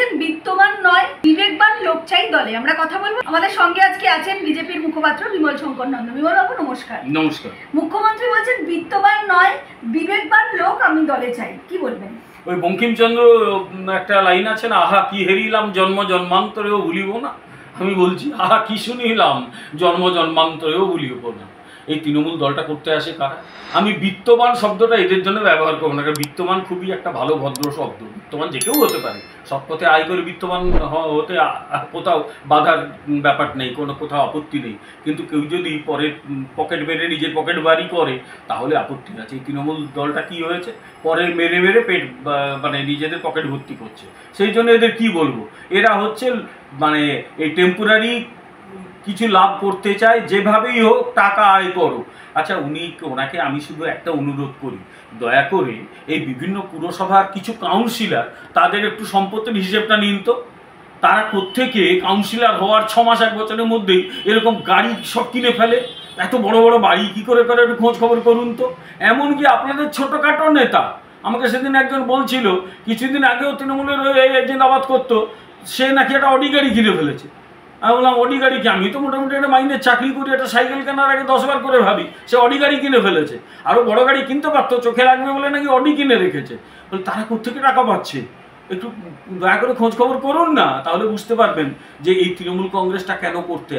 বলছেন বিত্তবান নয় বিবেকবান লোক চাই দলে। আমরা কথা বলবো। আমাদের সঙ্গে আজকে আছেন বিজেপির মুখপাত্র বিমল শঙ্কর নন্দ। বিমল বাবু নমস্কার। নমস্কার। মুখ্যমন্ত্রী বলছেন বিত্তবান নয় বিবেকবান লোক আমি দলে চাই, কি বলবেন? ওই বঙ্কিমচন্দ্র একটা লাইন আছে না, আহা কি হেরিলাম জন্ম জন্মান্তরেও ভুলিব না। আমি বলছি আহা কি শুনিলাম জন্ম জন্মান্তরেও ভুলিব না। এই তৃণমূল দলটা করতে আসে কারা? আমি বিত্তবান শব্দটা এদের জন্য ব্যবহার করবো না, কারণ বিত্তবান খুবই একটা ভালো ভদ্র শব্দ। বিত্তবান যে কেউ হতে পারে, সব পথে আয় করে বিত্তবান হতে কোথাও বাধার ব্যাপার নেই, কোনো কোথাও আপত্তি নেই। কিন্তু কেউ যদি পরের পকেট মেরে নিজের পকেট বাড়ি করে তাহলে আপত্তি আছে। এই তৃণমূল দলটা কি হয়েছে, পরের মেরে মেরে পেট মানে নিজেদের পকেট ভর্তি করছে। সেই জন্য এদের কি বলবো, এরা হচ্ছে মানে এই টেম্পোরারি কিছু লাভ করতে চায়, যেভাবেই হোক টাকা আয় করো। আচ্ছা ওনাকে আমি শুধু একটা অনুরোধ করি, দয়া করে এই বিভিন্ন পুরসভার কিছু কাউন্সিলর তাদের একটু সম্পত্তির হিসেবটা নিন তো। তারা কোত্থেকে কাউন্সিলর হওয়ার 6 মাস 1 বছরের মধ্যেই এরকম গাড়ি সব কিনে ফেলে? এত বড় বড় বাড়ি কী করে করে একটু খোঁজ খবর করুন তো। এমনকি আপনাদের ছোটোখাটো নেতা, আমাকে সেদিন একজন বলছিল কিছুদিন আগেও তৃণমূলের জিন্দাবাদ করতো, সে নাকি একটা অডি গাড়ি কিনে ফেলেছে। আমি বললাম অডি গাড়ি কি? আমি তো মোটামুটি একটা মাইনের চাকরি করি, একটা সাইকেল কেনার আগে 10 বার করে ভাবি। সে অডি গাড়ি কিনে ফেলেছে, আরও বড় গাড়ি কিনতে পারতো, চোখে লাগবে বলে নাকি অডি কিনে রেখেছে। বলে তারা কোত্থেকে টাকা পাচ্ছে? একটু দয়া করে খোঁজ খবর করুন না, তাহলে বুঝতে পারবেন যে এই তৃণমূল কংগ্রেসটা কেন করতে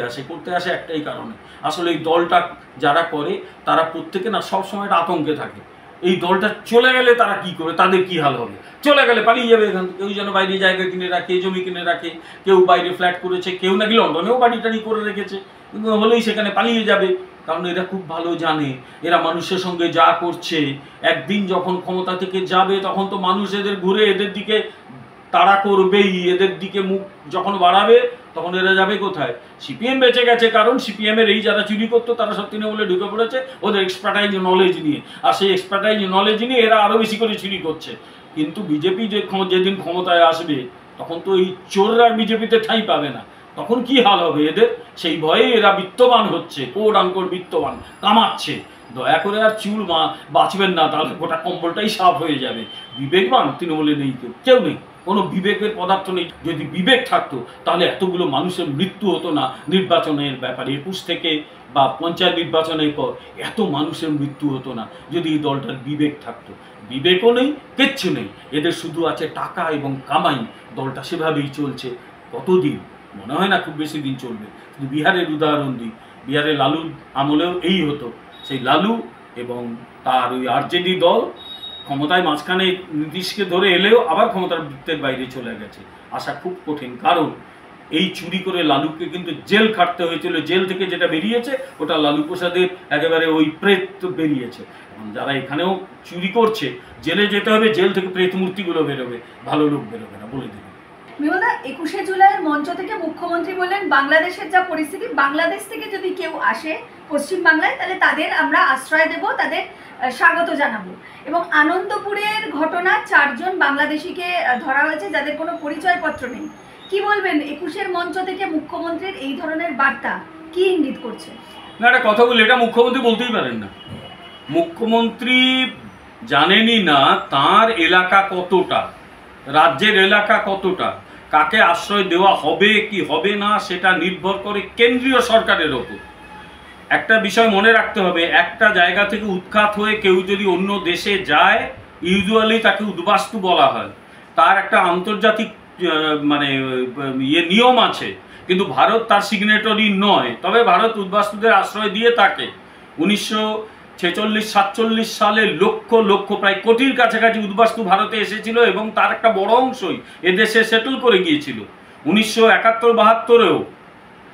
আসে একটাই কারণে। আসলে এই দলটা যারা করে তারা প্রত্যেকে না সবসময় একটা আতঙ্কে থাকে। এই দলটা চলে গেলে তারা কি করবে, তাদের কি হাল হবে, চলে গেলে পালিয়ে যাবে এখান থেকে। কেউ যেন বাইরে জায়গা কিনে রাখে, জমি কিনে রাখে, কেউ বাইরে ফ্ল্যাট করেছে, কেউ নাকি লন্ডনেও বাড়ি টাড়ি করে রেখেছে, হলেই সেখানে পালিয়ে যাবে। কারণ এরা খুব ভালো জানে এরা মানুষের সঙ্গে যা করছে, একদিন যখন ক্ষমতা থেকে যাবে তখন তো মানুষ এদের ঘুরে এদের দিকে তাড়া করবেই। এদের দিকে মুখ যখন বাড়াবে তখন এরা যাবে কোথায়? সিপিএম বেঁচে গেছে, কারণ সিপিএমের এই যারা চুরি করতো তারা সব তৃণমূলে ঢুকে পড়েছে ওদের এক্সপার্টাইজ নলেজ নিয়ে, আর সেই এক্সপার্টাইজ নলেজ নিয়ে এরা আরও বেশি করে চুরি করছে। কিন্তু বিজেপি যেদিন ক্ষমতায় আসবে তখন তো এই চোররা বিজেপিতে ঠাঁই পাবে না, তখন কি হাল হবে এদের? সেই ভয়ে এরা বিত্তবান হচ্ছে, কোড আনকোড বিত্তবান কামাচ্ছে। দয়া করে আর চুল বাঁচবেন না, তাহলে গোটা কম্বলটাই সাফ হয়ে যাবে। বিবেকবান তৃণমূলে নেই, কেউ নেই, কোনো বিবেকের পদার্থ নেই। যদি বিবেক থাকতো তাহলে এতগুলো মানুষের মৃত্যু হতো না নির্বাচনের ব্যাপারে। 21 থেকে বা পঞ্চায়েত নির্বাচনের পর এত মানুষের মৃত্যু হতো না যদি এই দলটার বিবেক থাকতো। বিবেকও নেই, কিচ্ছু নেই, এদের শুধু আছে টাকা এবং কামাই। দলটা সেভাবেই চলছে। কতদিন? মনে হয় না খুব বেশি দিন চলবে। শুধু বিহারের উদাহরণ দিই, বিহারে লালুর আমলেও এই হতো। সেই লালু এবং তার ওই আরজেডি দল ক্ষমতায় মাঝখানে নীতিশকে ধরে এলেও আবার ক্ষমতার বৃত্তের বাইরে চলে গেছে। আসা খুব কঠিন, কারণ এই চুরি করে লালুকে কিন্তু জেল খাটতে হয়েছিল। জেল থেকে যেটা বেরিয়েছে ওটা লালু প্রসাদের একেবারে ওই প্রেত বেরিয়েছে। যারা এখানেও চুরি করছে জেলে যেতে হবে, জেল থেকে প্রেত মূর্তিগুলো বেরোবে, ভালো লোক বেরোবে না, বলে দেবে। বিমলদা, 21শে জুলাইয়ের মঞ্চ থেকে মুখ্যমন্ত্রী বললেন বাংলাদেশের যা পরিস্থিতি, বাংলাদেশ থেকে যদি কেউ আসে পশ্চিমবাংলায় তাহলে তাদের আমরা আশ্রয় দেব, তাদের স্বাগত জানাবো। এবং আনন্দপুরের ঘটনা 4 জন বাংলাদেশিকে ধরা হয়েছে যাদের কোনো পরিচয়পত্র নেই। কি বলবেন, 21-এর মঞ্চ থেকে মুখ্যমন্ত্রীর এই ধরনের বার্তা কি ইঙ্গিত করছে? না, একটা কথা বলি, এটা মুখ্যমন্ত্রী বলতেই পারেন না। মুখ্যমন্ত্রী জানেনই না তার এলাকা কতটা, রাজ্যের এলাকা কতটা, কাকে আশ্রয় দেওয়া হবে কি হবে না সেটা নির্ভর করে কেন্দ্রীয় সরকারের ওপর। একটা বিষয় মনে রাখতে হবে, একটা জায়গা থেকে উৎখাত হয়ে কেউ যদি অন্য দেশে যায় ইউজুয়ালি তাকে উদ্বাস্তু বলা হয়। তার একটা আন্তর্জাতিক মানে নিয়ম আছে, কিন্তু ভারত তার সিগনেটরি নয়। তবে ভারত উদ্বাস্তুদের আশ্রয় দিয়ে থাকে। 1946-47 সালে লক্ষ প্রায় কোটির কাছাকাছি উদ্বাস্তু ভারতে এসেছিল এবং তার একটা বড় অংশই এদেশে সেটেল করে গিয়েছিল। 1971-72-এও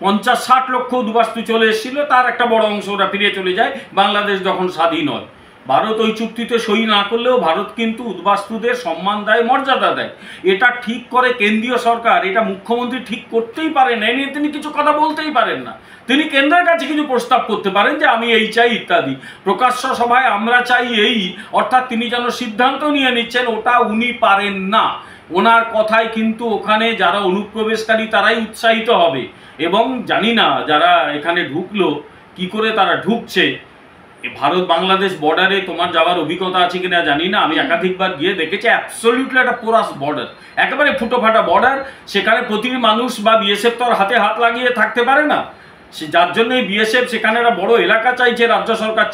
50-60 লক্ষ উদ্বাস্তু চলে এসেছিল, তার একটা বড় অংশ ওরা ফিরে চলে যায় বাংলাদেশ যখন স্বাধীন হয়। ভারত ওই চুক্তিতে সই না করলেও ভারত কিন্তু উদ্বাস্তুদের সম্মান দেয়, মর্যাদা দেয়। এটা ঠিক করে কেন্দ্রীয় সরকার, এটা মুখ্যমন্ত্রী ঠিক করতেই পারেন না, এ নিয়ে তিনি কিছু কথা বলতেই পারেন না। তিনি কেন্দ্রের কাছে কিছু প্রস্তাব করতে পারেন যে আমি এই চাই ইত্যাদি, প্রকাশ্য সভায় আমরা চাই এই, অর্থাৎ তিনি যেন সিদ্ধান্ত নিয়ে নিচ্ছেন, ওটা উনি পারেন না। ওনার কথায় কিন্তু ওখানে যারা অনুপ্রবেশকারী তারাই উৎসাহিত হবে। এবং জানি না যারা এখানে ঢুকলো কি করে তারা ঢুকছে, ভারত বাংলাদেশ বর্ডারে তোমার যাওয়ার অভিজ্ঞতা আছে কিনা জানি না, আমি একাধিকবার গিয়ে দেখেছি অ্যাবসলিউটলি একটা পোরাস বর্ডার, একেবারে ফুটোফাটা বর্ডার। সেখানে প্রতিটি মানুষ বা বিএসএফ তো আর হাতে হাত লাগিয়ে থাকতে পারে না, যার জন্য বিএসএফ সেখানে একটা বড় এলাকা চাইছে, রাজ্য সরকার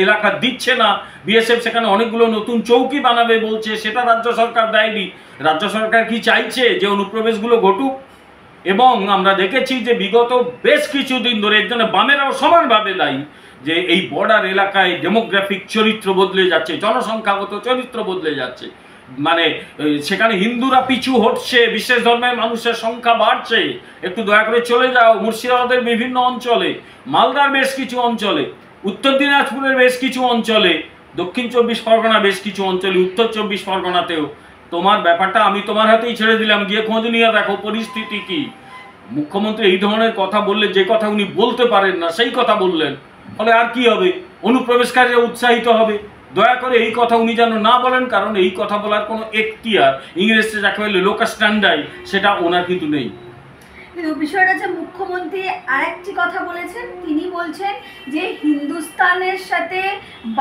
এলাকা দিচ্ছে না। বিএসএফ সেখানে অনেকগুলো নতুন চৌকি বানাবে বলছে, সেটা রাজ্য সরকার দেয়নি। রাজ্য সরকার কি চাইছে যে অনুপ্রবেশগুলো ঘটুক। এবং আমরা দেখেছি যে বিগত বেশ কিছুদিন ধরে এর জন্য বামেরাও সমানভাবে দায়ী, যে এই বর্ডার এলাকায় ডেমোগ্রাফিক চরিত্র বদলে যাচ্ছে, জনসংখ্যাগত চরিত্র বদলে যাচ্ছে। মানে সেখানে হিন্দুরা পিছু হটছে, বিশেষ ধর্মের মানুষের সংখ্যা বাড়ছে। একটু দয়া করে চলে যাও মুর্শিদাবাদের বিভিন্ন অঞ্চলে, মালদার বেশ কিছু অঞ্চলে, উত্তর দিনাজপুরের বেশ কিছু অঞ্চলে, দক্ষিণ 24 পরগনা বেশ কিছু অঞ্চলে, উত্তর 24 পরগনাতেও। তোমার ব্যাপারটা আমি তোমার হাতেই ছেড়ে দিলাম, গিয়ে খোঁজ নিয়ে দেখো পরিস্থিতি কি। মুখ্যমন্ত্রী এই ধরনের কথা বললে, যে কথা উনি বলতে পারেন না সেই কথা বললেন, ফলে আর কি হবে? অনুপ্রবেশকারীরা উৎসাহিত হবে। দয়া করে এই কথা উনি যেন না বলেন, কারণ এই কথা বলার কোনো এখতিয়ার, ইংরেজিতে যাকে বলে লোকাল স্ট্যান্ডার্ড, সেটা ওনার কিন্তু নেই। কিন্তু বিষয়টা যে মুখ্যমন্ত্রী আরেকটি কথা বলেছেন, তিনি বলছেন যে হিন্দুস্তানের সাথে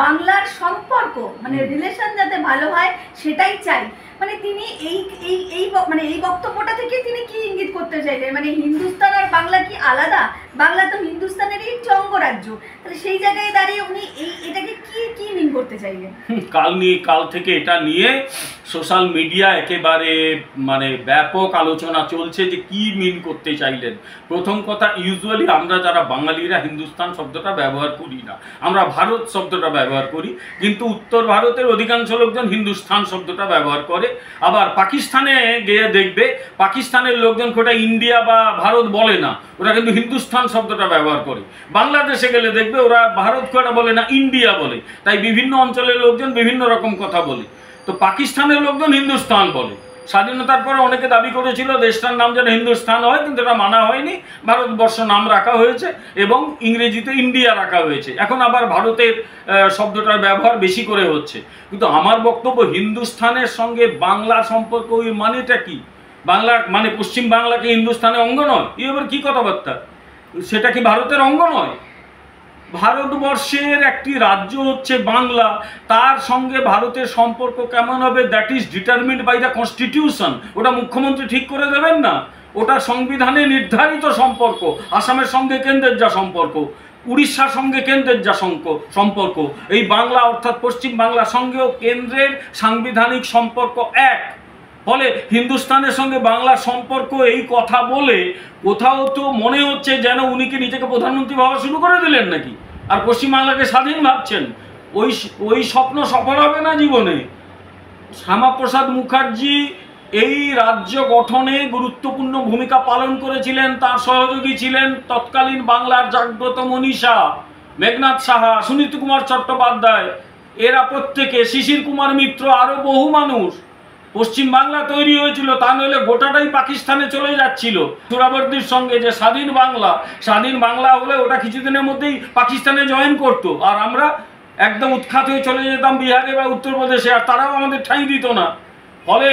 বাংলার সম্পর্ক মানে রিলেশন যাতে ভালো হয় সেটাই চাই। মানে তিনি এই বক্তব্যটা থেকে তিনি কি ইঙ্গিত করতে চাইলেন? মানে হিন্দুস্তান আর বাংলা কি আলাদা? বাংলা তো হিন্দুস্তানেরই একটি অঙ্গরাজ্য, তাহলে সেই জায়গায় দাঁড়িয়ে উনি এটাকে কি মিন করতে চাইলেন? কাল থেকে এটা নিয়ে সোশ্যাল মিডিয়া একেবারে মানে ব্যাপক আলোচনা চলছে যে কি মিন করতে চাইলেন। প্রথম কথা, ইউজুয়ালি আমরা যারা বাঙালিরা হিন্দুস্তান শব্দটা ব্যবহার করি না, আমরা ভারত শব্দটা ব্যবহার করি, কিন্তু উত্তর ভারতের অধিকাংশ লোকজন হিন্দুস্তান শব্দটা ব্যবহার করে। আবার পাকিস্তানে গিয়ে দেখবে পাকিস্তানের লোকজন ওটা ইন্ডিয়া বা ভারত বলে না, ওরা কিন্তু হিন্দুস্তান শব্দটা ব্যবহার করে। বাংলাদেশে গেলে দেখবে ওরা ভারত ওটা বলে না, ইন্ডিয়া বলে। তাই বিভিন্ন অঞ্চলের লোকজন বিভিন্ন রকম কথা বলে। তো পাকিস্তানের লোকজন হিন্দুস্তান বলে। স্বাধীনতার পরে অনেকে দাবি করেছিল দেশটার নাম যেন হিন্দুস্তান হয়, কিন্তু এটা মানা হয়নি, ভারতবর্ষ নাম রাখা হয়েছে এবং ইংরেজিতে ইন্ডিয়া রাখা হয়েছে। এখন আবার ভারতের শব্দটার ব্যবহার বেশি করে হচ্ছে। কিন্তু আমার বক্তব্য, হিন্দুস্তানের সঙ্গে বাংলার সম্পর্ক ওই মানেটা কি? বাংলা মানে পশ্চিম বাংলাকে হিন্দুস্তানের অঙ্গ নয়? এবার কি কথাবার্তা? সেটা কি ভারতের অঙ্গ নয়? ভারতবর্ষের একটি রাজ্য হচ্ছে বাংলা, তার সঙ্গে ভারতের সম্পর্ক কেমন হবে that is determined by the constitution. ওটা মুখ্যমন্ত্রী ঠিক করে দেবেন না, ওটা সংবিধানে নির্ধারিত সম্পর্ক। আসামের সঙ্গে কেন্দ্রের যা সম্পর্ক, উড়িষ্যার সঙ্গে কেন্দ্রের যা সম্পর্ক, এই বাংলা অর্থাৎ পশ্চিম বাংলার সঙ্গেও কেন্দ্রের সাংবিধানিক সম্পর্ক এক। ফলে হিন্দুস্তানের সঙ্গে বাংলার সম্পর্ক এই কথা বলে কোথাও তো মনে হচ্ছে যেন উনি কি নিজেকে প্রধানমন্ত্রী ভাবা শুরু করে দিলেন নাকি, আর পশ্চিমবাংলাকে স্বাধীন ভাবছেন। ওই স্বপ্ন সফল হবে না জীবনে। শ্যামাপ্রসাদ মুখার্জি এই রাজ্য গঠনে গুরুত্বপূর্ণ ভূমিকা পালন করেছিলেন, তার সহযোগী ছিলেন তৎকালীন বাংলার জাগ্রত মনীষা মেঘনাদ সাহা, সুনীত কুমার চট্টোপাধ্যায়, এরা প্রত্যেকে, শিশির কুমার মিত্র, আরও বহু মানুষ। পশ্চিম বাংলা তৈরি হয়েছিল, তা নইলে গোটাটাই পাকিস্তানে চলে যাচ্ছিল সুরাবর্দির সঙ্গে। যে স্বাধীন বাংলা হলে ওটা কিছুদিনের মধ্যেই পাকিস্তানে জয়েন করতো, আর আমরা একদম উৎখাত হয়ে চলে যেতাম বিহারে বা উত্তরপ্রদেশে, আর তারাও আমাদের ঠাঁই দিত না। ফলে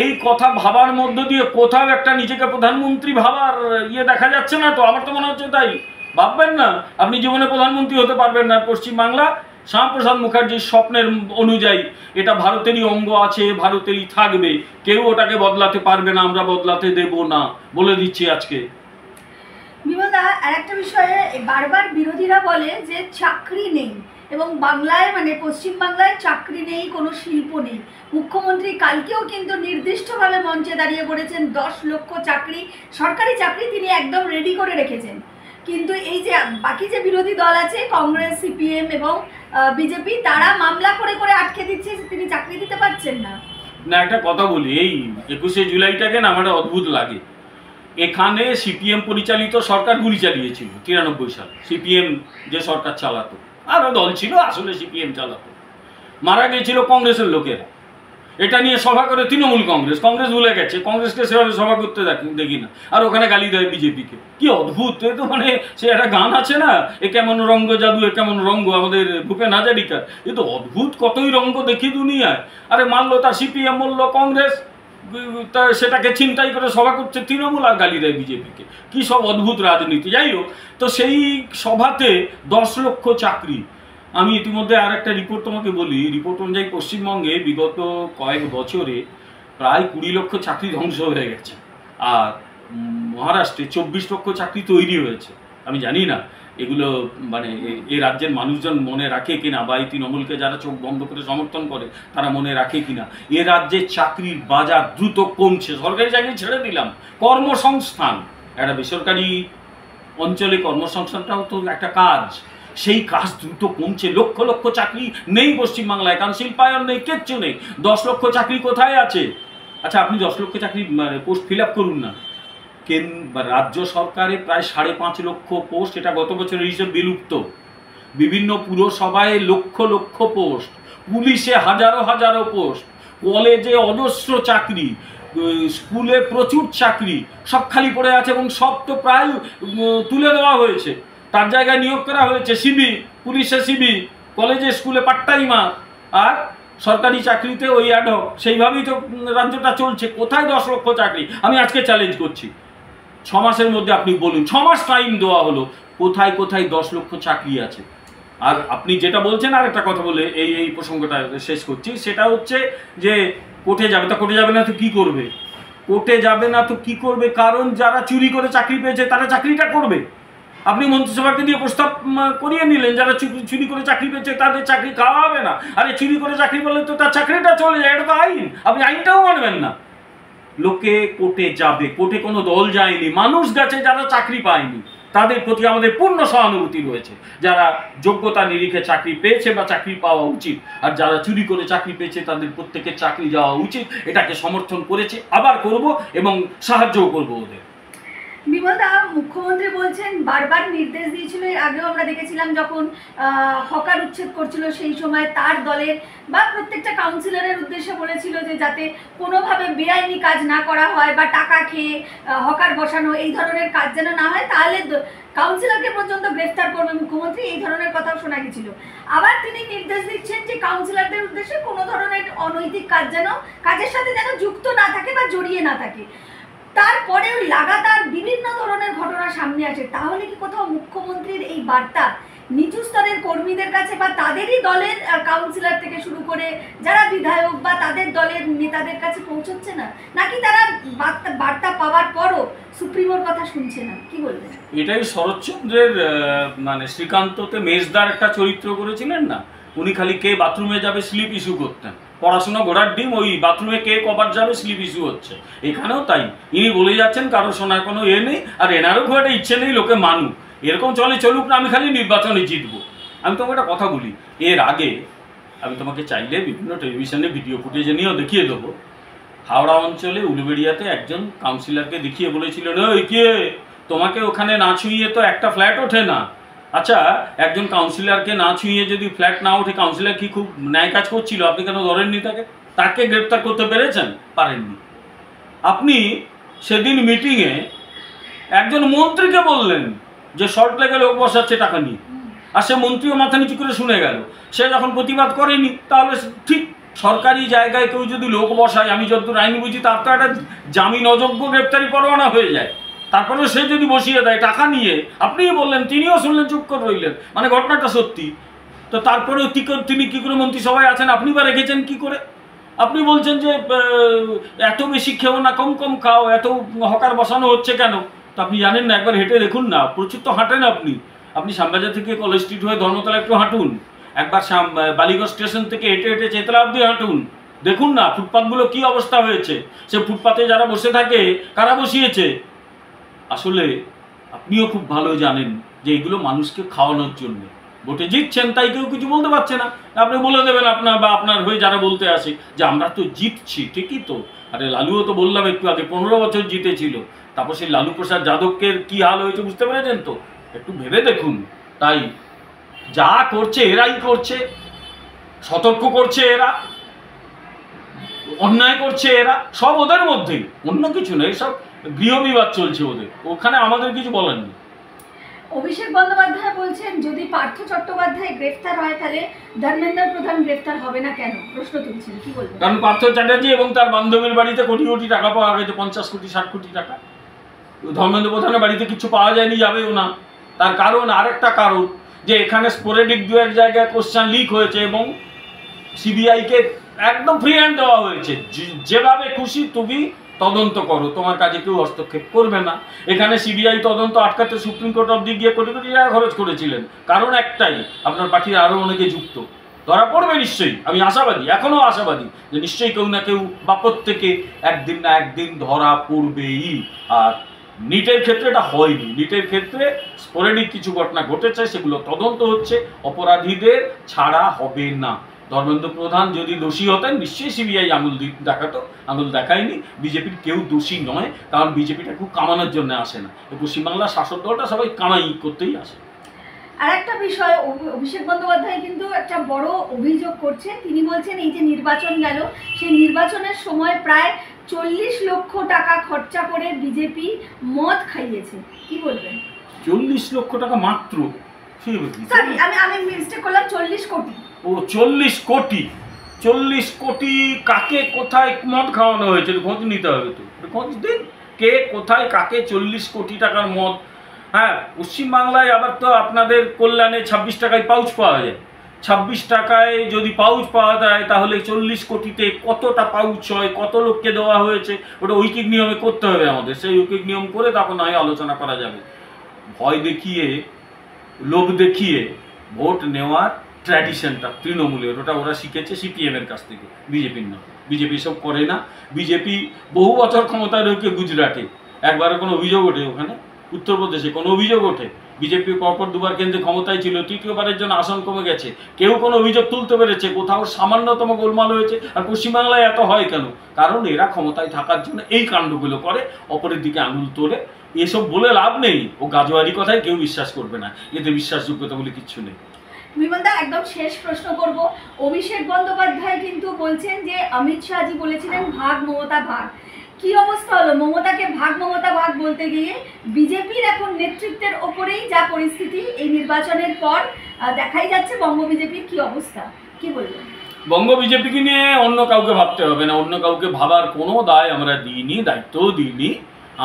এই কথা ভাবার মধ্য দিয়ে কোথাও একটা নিজেকে প্রধানমন্ত্রী ভাবার দেখা যাচ্ছে না। তো আমার তো মনে হচ্ছে তাই। ভাববেন না, আপনি জীবনে প্রধানমন্ত্রী হতে পারবেন না। পশ্চিমবাংলা শ্যামাপ্রসাদ মুখার্জির স্বপ্নের অনুযায়ী এটা ভারতেরই অঙ্গ আছে, ভারতেরই থাকবে, কেউ ওটাকে বদলাতে পারবে না, আমরা বদলাতে দেব না, বলে দিচ্ছি আজকে। বিমলদা, আরেকটা বিষয়ে বারবার বিরোধীরা বলে যে চাকরি নেই, এবং বাংলায় মানে পশ্চিমবাংলায় চাকরি নেই, কোনো শিল্প নেই। মুখ্যমন্ত্রী কালকেও কিন্তু নির্দিষ্টভাবে মঞ্চে দাঁড়িয়ে বলেছেন 10 লক্ষ চাকরি, সরকারি চাকরি তিনি একদম রেডি করে রেখেছেন। কিন্তু এই যে বাকি যে বিরোধী দল আছে, কংগ্রেস, সিপিএম এবং বিজেপি, তারা মামলা করে করে আটকে দিচ্ছে, তিনি চাকরি দিতে পারছেন না। একটা কথা বলি, এই 21শে জুলাইটাকে না আমার অদ্ভুত লাগে। এখানে সিপিএম পরিচালিত সরকার গুলি চালিয়েছিল 93 সালে। সিপিএম যে সরকার চালাতো, আরও দল ছিল, আসলে সিপিএম চালাতো। মারা গিয়েছিল কংগ্রেসের লোকেরা। এটা নিয়ে সভা করে তৃণমূল কংগ্রেস ভুলে গেছে, কংগ্রেসকে সেভাবে সভা করতে দেখি না, আর ওখানে গালি দেয় বিজেপিকে। কি অদ্ভুত! এ তো মানে সে একটা গান আছে না, এ কেমন রঙ্গ জাদু, এ কেমন রঙ্গ, আমাদের ভূপেন হাজারিকার। এ তো অদ্ভুত, কতই রঙ্গ দেখি দুনিয়ায়। আরে মানলো তার সিপিএম, বললো কংগ্রেস, তা সেটাকে ছিনতাই করে সভা করছে তৃণমূল, আর গালি দেয় বিজেপিকে। কি সব অদ্ভুত রাজনীতি। যাই হোক, তো সেই সভাতে 10 লক্ষ চাকরি, আমি ইতিমধ্যে আর একটা রিপোর্ট তোমাকে বলি। রিপোর্ট অনুযায়ী পশ্চিমবঙ্গে বিগত কয়েক বছরে প্রায় 20 লক্ষ চাকরি ধ্বংস হয়ে গেছে, আর মহারাষ্ট্রে 24 লক্ষ চাকরি তৈরি হয়েছে। আমি জানি না এগুলো মানে এই রাজ্যের মানুষজন মনে রাখে কিনা, বা এই তৃণমূলকে যারা চোখ বন্ধ করে সমর্থন করে তারা মনে রাখে কিনা। এ রাজ্যে চাকরির বাজার দ্রুত কমছে। সরকারি চাকরি ছেড়ে দিলাম, কর্মসংস্থান, একটা বেসরকারি অঞ্চলে কর্মসংস্থানটাও তো একটা কাজ, সেই কাজ দ্রুত কমছে। লক্ষ লক্ষ চাকরি নেই পশ্চিমবাংলায়, কারণ শিল্পায়ন নেই, কিচ্ছু নেই। 10 লক্ষ চাকরি কোথায় আছে? আচ্ছা, আপনি 10 লক্ষ চাকরি পোস্ট ফিল আপ করুন না। রাজ্য সরকারে প্রায় 5.5 লক্ষ পোস্ট, এটা গত বছরের হিসেব বিলুপ্ত। বিভিন্ন পুরসভায় লক্ষ লক্ষ পোস্ট, পুলিশে হাজারো হাজারো পোস্ট, কলেজে অজস্র চাকরি, স্কুলে প্রচুর চাকরি, সব খালি পড়ে আছে এবং সব তো প্রায় তুলে দেওয়া হয়েছে। তার জায়গায় নিয়োগ করা হয়েছে সিবি, পুলিশে সিবি, কলেজে স্কুলে পার্ট টাইমার, আর সরকারি চাকরিতে ওই অ্যাডহক। সেইভাবেই তো রাজ্যটা চলছে। কোথায় 10 লক্ষ চাকরি? আমি আজকে চ্যালেঞ্জ করছি, 6 মাসের মধ্যে আপনি বলুন, 6 মাস টাইম দেওয়া হলো, কোথায় কোথায় 10 লক্ষ চাকরি আছে? আর আপনি যেটা বলছেন, আর একটা কথা বলে এই প্রসঙ্গটা শেষ করছি, সেটা হচ্ছে যে কোর্টে যাবে। তা কোর্টে যাবে না তো কি করবে? কোর্টে যাবে না তো কি করবে? কারণ যারা চুরি করে চাকরি পেয়েছে তারা চাকরিটা করবে। আপনি মন্ত্রিসভাকে দিয়ে প্রস্তাব করিয়ে নিলেন, যারা চুরি করে চাকরি পেয়েছে তাদের চাকরি খাওয়া হবে না। আরে চুরি করে চাকরি করলে তো তার চাকরিটা চলে যায়, এটা তো আইন। আপনি আইনটাও মানবেন না। লোকে কোর্টে যাবে, কোর্টে কোনো দল যায়নি, মানুষ গেছে যারা চাকরি পায়নি। তাদের প্রতি আমাদের পূর্ণ সহানুভূতি রয়েছে। যারা যোগ্যতা নিরিখে চাকরি পেয়েছে বা চাকরি পাওয়া উচিত, আর যারা চুরি করে চাকরি পেয়েছে তাদের প্রত্যেকের চাকরি যাওয়া উচিত। এটাকে সমর্থন করেছে, আবার করব এবং সাহায্যও করবো ওদের। বিমলদা, মুখ্যমন্ত্রী বলছেন, বারবার নির্দেশ দিয়েছিল, এর আগেও আমরা দেখেছিলাম যখন হকার উচ্ছেদ করছিল সেই সময় তার দলের বা প্রত্যেকটা কাউন্সিলরের উদ্দেশ্যে বলেছিল যে যাতে কোনোভাবে বেআইনি কাজ না করা হয় বা টাকা খেয়ে হকার বসানো এই ধরনের কাজ যেন না হয়, তাহলে কাউন্সিলরকে পর্যন্ত গ্রেফতার করবে মুখ্যমন্ত্রী, এই ধরনের কথাও শোনা গেছিল। আবার তিনি নির্দেশ দিচ্ছেন যে কাউন্সিলরদের উদ্দেশ্যে কোনো ধরনের অনৈতিক কাজ যেন কাজের সাথে যেন যুক্ত না থাকে বা জড়িয়ে না থাকে। তারপরেও লাগাতার বিভিন্ন ধরনের ঘটনা সামনে আসে। তাহলে কি কোথাও মুখ্যমন্ত্রীর এই বার্তা নিচু স্তরের কর্মীদের কাছে বা তাদেরই দলের কাউন্সিলর থেকে শুরু করে যারা বিধায়ক বা তাদের দলের নেতাদের কাছে পৌঁছচ্ছে না, নাকি তারা বার্তা পাওয়ার পরও সুপ্রিমোর কথা শুনছে না? কি বলবেন? এটাই শরৎচন্দ্রের মানে শ্রীকান্ততে মেজদার একটা চরিত্র করেছিলেন না, উনি খালি কে বাথরুমে যাবে স্লিপ ইস্যু করতেন। পড়াশোনা ঘোড়ার ডিম, ওই বাথরুমে কে কবার যাবে স্লিপ ইস্যু হচ্ছে। এখানেও তাই, ইনি বলে যাচ্ছেন কারো শোনার কোনো নেই, আর এনারও খুব একটা ইচ্ছে নেই লোকে মানুক, এরকম চলুক না, আমি খালি নির্বাচনে জিতবো। আমি তোমাকে একটা কথা বলি, এর আগে আমি তোমাকে চাইলে বিভিন্ন টেলিভিশনে ভিডিও ফুটেজে নিয়েও দেখিয়ে দেবো। হাওড়া অঞ্চলে উলুবেড়িয়াতে একজন কাউন্সিলরকে দেখিয়ে বলেছিলেন, ওই কে তোমাকে ওখানে না ছুঁয়ে তো একটা ফ্ল্যাট ওঠে না। আচ্ছা, একজন কাউন্সিলরকে না ছুঁয়ে যদি ফ্ল্যাট না ওঠে, কাউন্সিলর কি খুব ন্যায় কাজ করছিল? আপনি কেন ধরেননি তাকে? তাকে গ্রেপ্তার করতে পেরেছেন? পারেননি। আপনি সেদিন মিটিংয়ে একজন মন্ত্রীকে বললেন যে সল্টলেকে লোক বসাচ্ছে টাকা নিয়ে, আর সে মন্ত্রীও মাথা নিচু করে শুনে গেল। সে যখন প্রতিবাদ করেনি, তাহলে ঠিক সরকারি জায়গায় কেউ যদি লোক বসায়, আমি যতদূর আইন বুঝি, তার তো একটা জামিন অযোগ্য গ্রেপ্তারি পরোয়ানা হয়ে যায়। তারপরে সে যদি বসিয়ে দেয় টাকা নিয়ে, আপনিই বললেন, তিনিও শুনলেন, চুপ করে রইলেন, মানে ঘটনাটা সত্যি। তো তারপরেও তিনি কি করে মন্ত্রিসভায় আছেন? আপনি বা রেখেছেন কি করে? আপনি বলছেন যে এত বেশি খেও না, কম কম খাও, এত হকার বসানো হচ্ছে কেন? তো আপনি জানেন না, একবার হেঁটে দেখুন না, প্রচুর তো হাঁটেন আপনি শ্যামবাজার থেকে কলেজ স্ট্রিট হয়ে ধর্মতলা একটু হাঁটুন, একবার বালিগঞ্জ স্টেশন থেকে হেঁটে হেঁটে চেতলা অব্দি হাঁটুন, দেখুন না ফুটপাথগুলো কি অবস্থা হয়েছে। সে ফুটপাথে যারা বসে থাকে, কারা বসিয়েছে? আসলে আপনিও খুব ভালো জানেন যে এগুলো মানুষকে খাওয়ানোর জন্য। ভোটে জিতছেন তাই কেউ কিছু বলতে পারছে না, আপনি বলে দেবেন আপনার বা আপনার হয়ে যারা বলতে আসে যে আমরা তো জিতছি, ঠিকই তো। আরে লালুও তো বললাম একটু আগে 15 বছর জিতেছিল, তারপর সেই লালু প্রসাদ যাদবকে কি হাল হয়েছে বুঝতে পেরেছেন তো? একটু ভেবে দেখুন। তাই যা করছে এরাই করছে, সতর্ক করছে এরা, অন্যায় করছে এরা, সব ওদের মধ্যেই, অন্য কিছু নেই। সব গৃহবিবাদ চলছে ওদের, ওখানে আমাদের কিছু বলার নেই। অভিষেক বন্দ্যোপাধ্যায় বলছেন যদি পার্থ চট্টোপাধ্যায় গ্রেফতার হয় তাহলে ধর্মেন্দ্র প্রধান গ্রেফতার হবে না কেন, প্রশ্ন তুলছেন, কি বলবেন? কারণ পার্থ চ্যাটার্জি এবং তার বান্ধবীর বাড়িতে কোটি কোটি টাকা পাওয়া গেছে, 50 কোটি 60 কোটি টাকা। ধর্মেন্দ্র প্রধানের বাড়িতে কিছু পাওয়া যায়নি, যাবেও না। তার কারণ, আরেকটা কারণ, যে এখানে স্পোরেডিক দু এক জায়গায় কোশ্চেন লিক হয়েছে এবং সিবিআইকে একদম ফ্রি হ্যান্ড দেওয়া হয়েছে, যেভাবে খুশি তুমি তদন্ত করো, তোমার কাজে কেউ হস্তক্ষেপ করবে না। এখানে সিবিআই তদন্ত আটকাতে সুপ্রিম কোর্ট অবধি গিয়ে কোটি কোটি টাকা খরচ করেছিলেন, কারণ একটাই, আপনার পার্টির আরও অনেকে যুক্ত, ধরা পড়বে নিশ্চয়ই। আমি আশাবাদী, এখনও আশাবাদী যে নিশ্চয়ই কেউ না কেউ বা প্রত্যেকে একদিন না একদিন ধরা পড়বেই। আর নিটের ক্ষেত্রে এটা হয়নি, নিটের ক্ষেত্রে স্পোরেডিক কিছু ঘটনা ঘটেছে, সেগুলো তদন্ত হচ্ছে, অপরাধীদের ছাড়া হবে না। ধর্মেন্দ্র প্রধান যদি দোষী হতেন নিশ্চয়ই সিবিআই আঙুল দেখাতো, আঙুল দেখায়নি। বিজেপির কেউ দোষী নয়, কারণ বিজেপিটা খুব কামানোর জন্য আসে না, পশ্চিমবাংলার শাসক দলটা সবাই কামাই করতেই আসে। আর একটা বিষয়, অভিষেক বন্দ্যোপাধ্যায় কিন্তু একটা বড় অভিযোগ করছে। তিনি বলছেন এই যে নির্বাচন গেল, সেই নির্বাচনের সময় প্রায় 40 লক্ষ টাকা খরচা করে বিজেপি মদ খাইয়েছে, কি বলবেন? 40 লক্ষ টাকা মাত্র? সরি, আমি মিস্টেক করলাম, 40 কোটি। ও 40 কোটি? 40 কোটি কাকে কোথায় মদ খাওয়ানো হয়েছে খোঁজ নিতে হবে, তো খোঁজ দিন, কে কোথায় কাকে 40 কোটি টাকার মদ। হ্যাঁ, পশ্চিমবাংলায় আবার তো আপনাদের কল্যাণে 26 টাকায় পাউচ পাওয়া যায়। 26 টাকায় যদি পাউচ পাওয়া যায় তাহলে 40 কোটিতে কতটা পাউচ হয়, কত লোককে দেওয়া হয়েছে, ওটা ঐকিক নিয়মে করতে হবে আমাদের। সেই ঐকিক নিয়ম করে তখন হয় আলোচনা করা যাবে। ভয় দেখিয়ে, লোভ দেখিয়ে ভোট নেওয়ার ট্র্যাডিশনটা তৃণমূলের, ওটা ওরা শিখেছে সিপিএমের কাছ থেকে, বিজেপির না। বিজেপি সব করে না। বিজেপি বহু বছর ক্ষমতায় রয়েছে গুজরাটে, একবারও কোনো অভিযোগ ওঠে, ওখানে উত্তরপ্রদেশে কোনো অভিযোগ ওঠে? বিজেপি পরপর দুবার কেন্দ্রে ক্ষমতায় ছিল, তৃতীয়বারের জন্য আসন কমে গেছে, কেউ কোনো অভিযোগ তুলতে পেরেছে? কোথাও সামান্যতম গোলমাল হয়েছে? আর পশ্চিমবাংলায় এত হয় কেন? কারণ এরা ক্ষমতায় থাকার জন্য এই কাণ্ডগুলো করে, অপরের দিকে আঙুল তোলে। এসব বলে লাভ নেই, ও গাজোয়ারি কথায় কেউ বিশ্বাস করবে না, এতে বিশ্বাসযোগ্যতা বলে কিচ্ছু নেই। বিমলদা, একদম শেষ প্রশ্ন করব। অভিষেক বন্দ্যোপাধ্যায় কিন্তু বলছেন যে অমিত শাহজি বলেছিলেন ভাগ মমতা ভাগ, কি অবস্থা হলো? মমতাকে ভাগ মমতা ভাগ বলতে গিয়ে বিজেপির এখন নেতৃত্বের ওপরেই যা পরিস্থিতি, এই নির্বাচনের পর দেখাই যাচ্ছে বঙ্গ বিজেপির কি অবস্থা, কি বলবেন? বঙ্গ বিজেপিকে নিয়ে অন্য কাউকে ভাবতে হবে না, অন্য কাউকে ভাবার কোনো দায় আমরা দিইনি, দায়িত্বও দিইনি।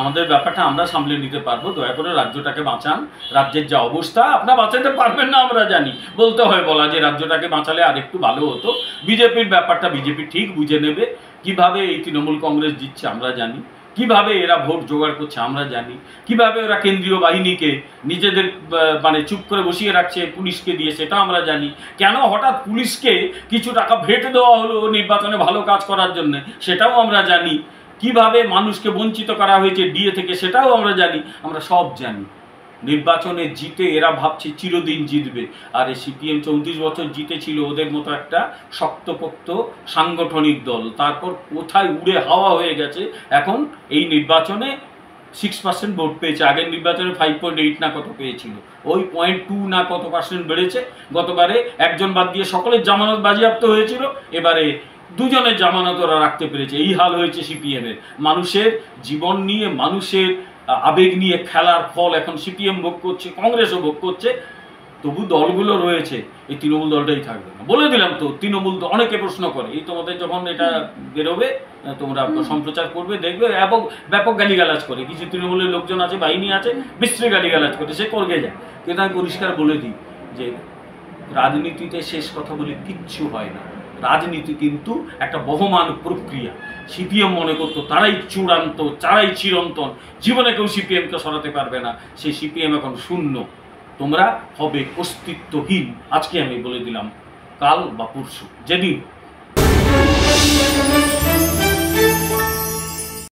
আমাদের ব্যাপারটা আমরা সামলে নিতে পারবো। দয়া করে রাজ্যটাকে বাঁচান। রাজ্যের যা অবস্থা, আপনারা বাঁচাতে পারবেন না আমরা জানি, বলতে হয় বলা যে রাজ্যটাকে বাঁচালে আর একটু ভালো হতো। বিজেপির ব্যাপারটা বিজেপি ঠিক বুঝে নেবে। কিভাবে এই তৃণমূল কংগ্রেস জিতছে আমরা জানি, কিভাবে এরা ভোট জোগাড় করছে আমরা জানি, কিভাবে ওরা কেন্দ্রীয় বাহিনীকে নিজেদের মানে চুপ করে বসিয়ে রাখছে পুলিশকে দিয়ে, সেটা আমরা জানি। কেন হঠাৎ পুলিশকে কিছু টাকা ভেট দেওয়া হলো নির্বাচনে ভালো কাজ করার জন্য, সেটাও আমরা জানি। কিভাবে মানুষকে বঞ্চিত করা হয়েছে ডিএ থেকে, সেটাও আমরা জানি। আমরা সব জানি। নির্বাচনে জিতে এরা ভাবছে চিরদিন জিতবে, আর এই সিপিএম 34 বছর জিতেছিল ওদের মতো একটা শক্তপোক্ত সাংগঠনিক দল, তারপর কোথায় উড়ে হাওয়া হয়ে গেছে। এখন এই নির্বাচনে 6% ভোট পেয়েছে, আগের নির্বাচনে 5.8 না কত পেয়েছিল, ওই 0.2 না কত পার্সেন্ট বেড়েছে। গতবারে একজন বাদ দিয়ে সকলের জামানত বাজেয়াপ্ত হয়েছিল, এবারে দুজনের জামানত ওরা রাখতে পেরেছে। এই হাল হয়েছে সিপিএমের। মানুষের জীবন নিয়ে, মানুষের আবেগ নিয়ে খেলার ফল এখন সিপিএম ভোগ করছে, কংগ্রেসও ভোগ করছে। তবু দলগুলো রয়েছে, এই তৃণমূল দলটাই থাকবে না। বলে দিলাম তো, তৃণমূল অনেকে প্রশ্ন করে, এই তোমাদের যখন এটা বেরোবে তোমরা সম্প্রচার করবে, দেখবে এবং ব্যাপক গালিগালাজ করে। কিছু তৃণমূলের লোকজন আছে, বাহিনী আছে, বিশ্রী গালিগালাজ করে, সে করবে যায়। কিন্তু আমি পরিষ্কার বলে দিই যে রাজনীতিতে শেষ কথা বলে কিচ্ছু হয় না। রাজনীতি কিন্তু একটা বহমান প্রক্রিয়া। সিপিএম মনে করতো তারাই চূড়ান্ত, তারাই চিরন্তন, জীবনে কেউ সিপিএমকে সরাতে পারবে না। সেই সিপিএম এখন শূন্য, তোমরা হবে অস্তিত্বহীন। আজকে আমি বলে দিলাম, কাল বা পরশু যেদিন